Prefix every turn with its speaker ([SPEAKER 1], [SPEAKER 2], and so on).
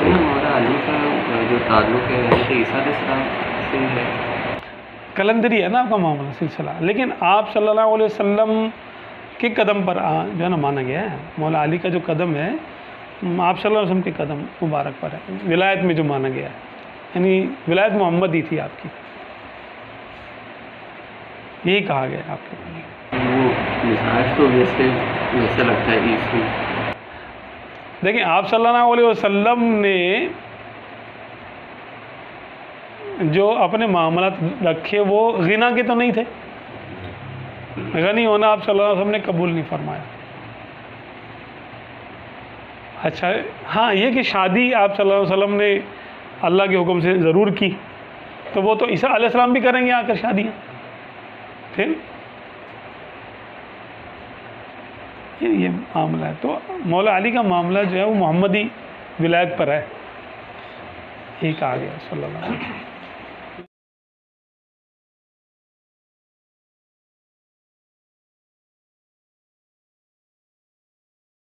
[SPEAKER 1] مولا علی کا جو تعلق ہے حضرت عیسیٰ علیہ السلام سے ہے؟
[SPEAKER 2] کلندری ہے نا آپ کا معاملہ سلسلہ، لیکن آپ صلی اللہ علیہ وسلم کے قدم پر جو ہے نا مانا گیا ہے، مولا علی کا جو قدم ہے آپ صلی اللہ علیہ وسلم کے قدم مبارک پر ہے، ولایت میں جو مانا گیا ہے، یعنی ولایت محمد ہی تھی آپ کی، یہی کہا گیا ہے آپ کے بارے میں۔
[SPEAKER 1] وہ مزاج تو ویسے لگتا ہے عیسوی۔
[SPEAKER 2] دیکھیں آپ صلی اللہ علیہ وسلم نے جو اپنے معاملات رکھے وہ غنا کے تو نہیں تھے، غنی ہونا آپ صلی اللہ علیہ وسلم نے قبول نہیں فرمایا۔ اچھا ہاں یہ کہ شادی آپ صلی اللہ علیہ وسلم نے اللہ کے حکم سے ضرور کی، تو وہ تو عیسیٰ علیہ السلام بھی کریں گے آ کر شادیاں، پھر یہ معاملہ ہے۔ تو مولا علی کا معاملہ جو ہے وہ محمدی ولایت پر ہے، یہ کہا گیا صلی اللہ علیہ وسلم۔